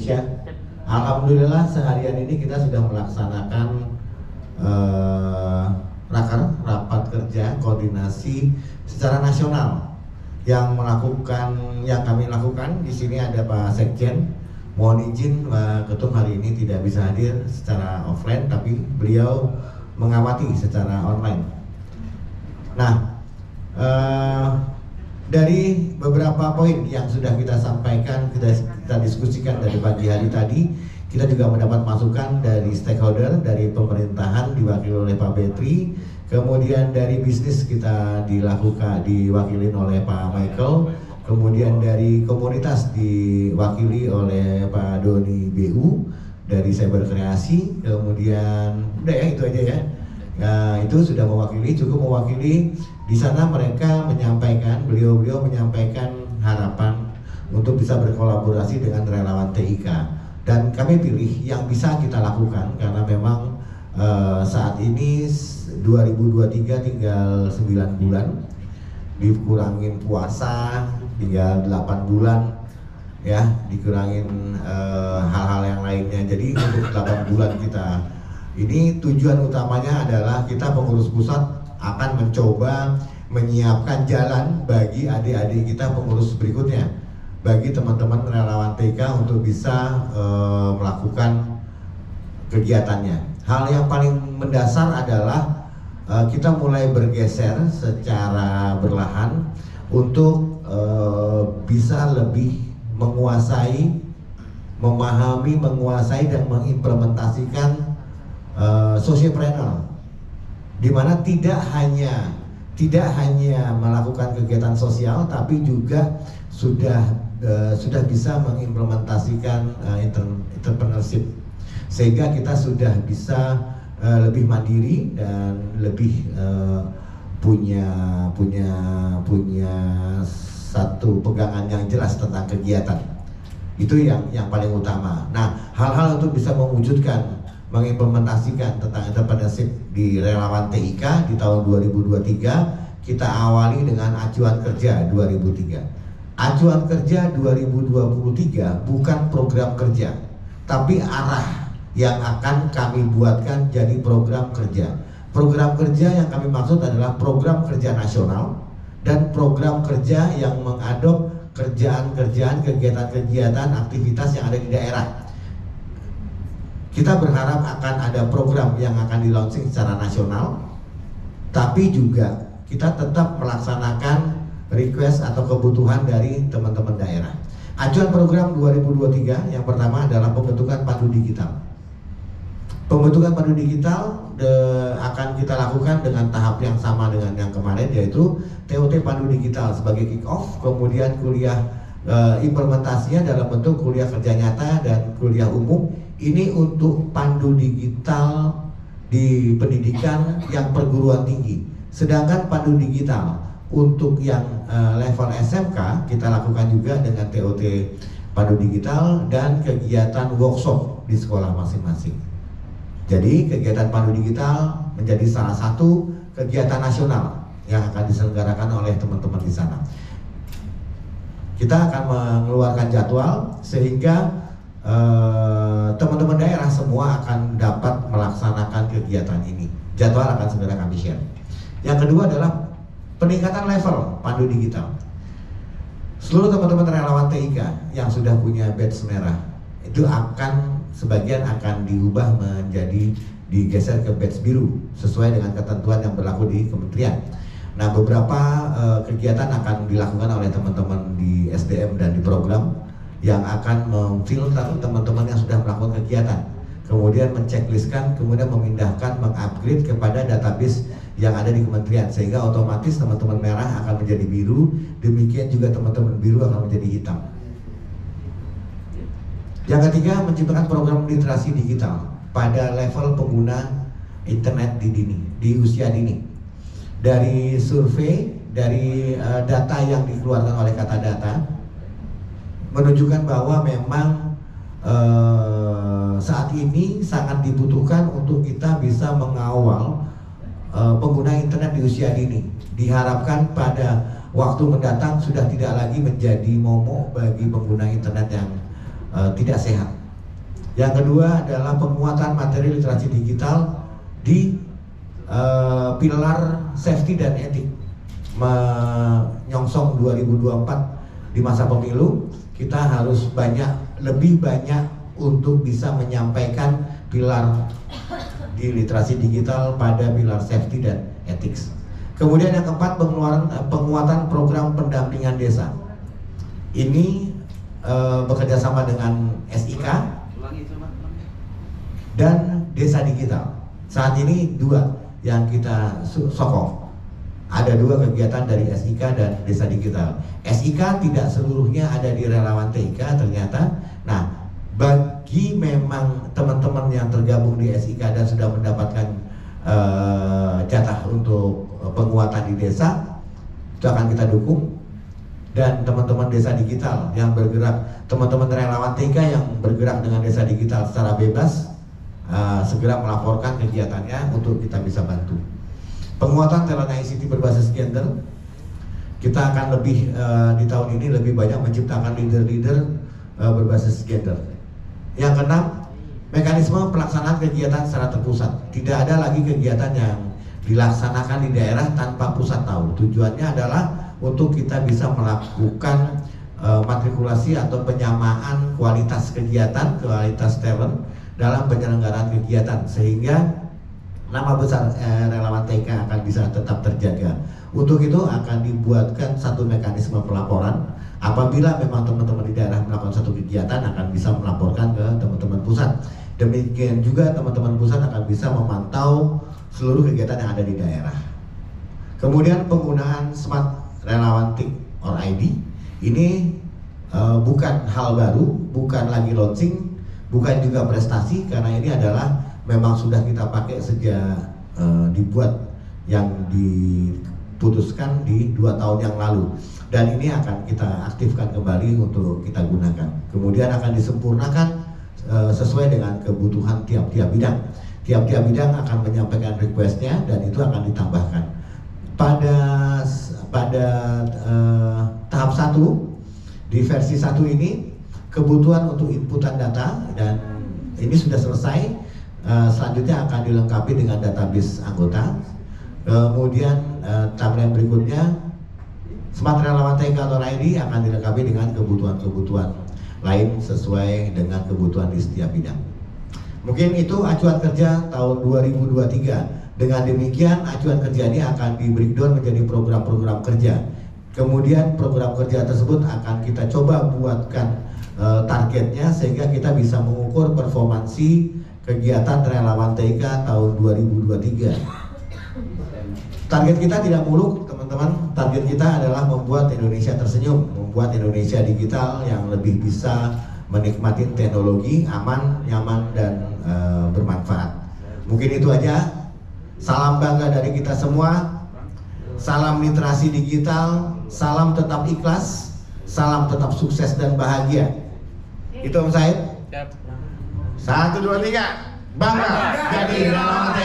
Indonesia. Alhamdulillah seharian ini kita sudah melaksanakan rapat kerja koordinasi secara nasional. Yang kami lakukan di sini ada Pak Sekjen. Mohon izin Pak Ketum hari ini tidak bisa hadir secara offline, tapi beliau mengamati secara online. Nah, dari beberapa poin yang sudah kita sampaikan, kita diskusikan dari pagi hari tadi, kita juga mendapat masukan dari stakeholder, dari pemerintahan diwakili oleh Pak Betri, kemudian dari bisnis kita diwakili oleh Pak Michael, kemudian dari komunitas diwakili oleh Pak Doni BU, dari Cyber Kreasi, kemudian udah ya itu aja ya. Nah, itu sudah cukup mewakili. Di sana mereka beliau menyampaikan harapan untuk bisa berkolaborasi dengan relawan TIK. Dan kami pilih yang bisa kita lakukan karena memang saat ini 2023 tinggal 9 bulan, dikurangin puasa tinggal 8 bulan ya, dikurangin hal-hal yang lainnya. Jadi untuk 8 bulan kita ini tujuan utamanya adalah kita pengurus pusat akan mencoba menyiapkan jalan bagi adik-adik kita pengurus berikutnya, bagi teman-teman relawan TK untuk bisa melakukan kegiatannya. Hal yang paling mendasar adalah kita mulai bergeser secara berlahan untuk bisa lebih menguasai, memahami, menguasai dan mengimplementasikan sociopreneur, di mana tidak hanya melakukan kegiatan sosial, tapi juga sudah bisa mengimplementasikan entrepreneurship, sehingga kita sudah bisa lebih mandiri dan lebih punya satu pegangan yang jelas tentang kegiatan. Itu yang paling utama. Nah, hal-hal untuk bisa mengimplementasikan tentang entrepreneurship di relawan TIK di tahun 2023, kita awali dengan acuan kerja 2003. Acuan kerja 2023 bukan program kerja, tapi arah yang akan kami buatkan jadi program kerja. Program kerja yang kami maksud adalah program kerja nasional dan program kerja yang mengadop kerjaan-kerjaan, kegiatan-kegiatan, aktivitas yang ada di daerah. Kita berharap akan ada program yang akan di-launching secara nasional, tapi juga kita tetap melaksanakan request atau kebutuhan dari teman-teman daerah. Acuan program 2023 yang pertama adalah pembentukan pandu digital. Pembentukan pandu digital akan kita lakukan dengan tahap yang sama dengan yang kemarin, yaitu TOT pandu digital sebagai kick off, kemudian kuliah implementasinya dalam bentuk kuliah kerja nyata dan kuliah umum. Ini untuk pandu digital di pendidikan yang perguruan tinggi. Sedangkan pandu digital untuk yang level SMK kita lakukan juga dengan TOT pandu digital dan kegiatan workshop di sekolah masing-masing. Jadi kegiatan pandu digital menjadi salah satu kegiatan nasional yang akan diselenggarakan oleh teman-teman di sana. Kita akan mengeluarkan jadwal sehingga teman-teman daerah semua akan dapat melaksanakan kegiatan ini. Jadwal akan segera kami share. Yang kedua adalah peningkatan level pandu digital. Seluruh teman-teman relawan TIK yang sudah punya badge merah itu sebagian akan diubah menjadi digeser ke badge biru sesuai dengan ketentuan yang berlaku di kementerian. Nah, beberapa kegiatan akan dilakukan oleh teman-teman di SDM dan di program yang akan memfilter teman-teman yang sudah melakukan kegiatan, kemudian menchecklistkan, kemudian memindahkan, mengupgrade kepada database yang ada di kementerian, sehingga otomatis teman-teman merah akan menjadi biru, demikian juga teman-teman biru akan menjadi hitam. Yang ketiga, menciptakan program literasi digital pada level pengguna internet di usia dini. Dari survei, dari data yang dikeluarkan oleh Kata Data, menunjukkan bahwa memang saat ini sangat dibutuhkan untuk kita bisa mengawal pengguna internet di usia dini. Diharapkan pada waktu mendatang sudah tidak lagi menjadi momok bagi pengguna internet yang tidak sehat. Yang kedua adalah penguatan materi literasi digital di pilar safety dan etik. Menyongsong 2024 di masa pemilu, kita harus lebih banyak untuk bisa menyampaikan pilar di literasi digital pada pilar safety dan ethics. Kemudian yang keempat, penguatan program pendampingan desa. Ini bekerjasama dengan SIK dan desa digital. Saat ini dua yang kita sokong. Ada dua kegiatan dari SIK dan desa digital. SIK tidak seluruhnya ada di relawan TIK ternyata. Nah, bagi memang teman-teman yang tergabung di SIK dan sudah mendapatkan jatah untuk penguatan di desa, itu akan kita dukung. Dan teman-teman desa digital yang bergerak, teman-teman relawan TIK yang bergerak dengan desa digital secara bebas, segera melaporkan kegiatannya untuk kita bisa bantu. Penguatan talent ICT berbasis gender, kita akan lebih di tahun ini lebih banyak menciptakan leader-leader berbasis gender. Yang keenam, mekanisme pelaksanaan kegiatan secara terpusat. Tidak ada lagi kegiatan yang dilaksanakan di daerah tanpa pusat tahu. Tujuannya adalah untuk kita bisa melakukan matrikulasi atau penyamaan kualitas kegiatan, kualitas talent dalam penyelenggaraan kegiatan, sehingga nama besar relawan TK akan bisa tetap terjaga. Untuk itu akan dibuatkan satu mekanisme pelaporan. Apabila memang teman-teman di daerah melakukan satu kegiatan, akan bisa melaporkan ke teman-teman pusat. Demikian juga teman-teman pusat akan bisa memantau seluruh kegiatan yang ada di daerah. Kemudian penggunaan Smart Relawan TIK or ID ini bukan hal baru, bukan lagi launching, bukan juga prestasi, karena ini adalah memang sudah kita pakai sejak dibuat, yang diputuskan di 2 tahun yang lalu, dan ini akan kita aktifkan kembali untuk kita gunakan. Kemudian akan disempurnakan sesuai dengan kebutuhan tiap-tiap bidang. Tiap-tiap bidang akan menyampaikan requestnya dan itu akan ditambahkan. Pada tahap 1 di versi 1 ini, kebutuhan untuk inputan data dan ini sudah selesai. Selanjutnya akan dilengkapi dengan database anggota. Kemudian timeline berikutnya, Smart Relawan TK atau ID akan dilengkapi dengan kebutuhan-kebutuhan lain sesuai dengan kebutuhan di setiap bidang. Mungkin itu acuan kerja tahun 2023. Dengan demikian acuan kerja ini akan di breakdown menjadi program-program kerja. Kemudian program kerja tersebut akan kita coba buatkan targetnya sehingga kita bisa mengukur performansi kegiatan relawan TIK tahun 2023. Target kita tidak muluk, teman-teman. Target kita adalah membuat Indonesia tersenyum, membuat Indonesia digital yang lebih bisa menikmati teknologi aman, nyaman, dan bermanfaat. Mungkin itu aja. Salam bangga dari kita semua. Salam literasi digital. Salam tetap ikhlas. Salam tetap sukses dan bahagia. Itu Om Said. 1, 2, 3. Bangga jadi relawan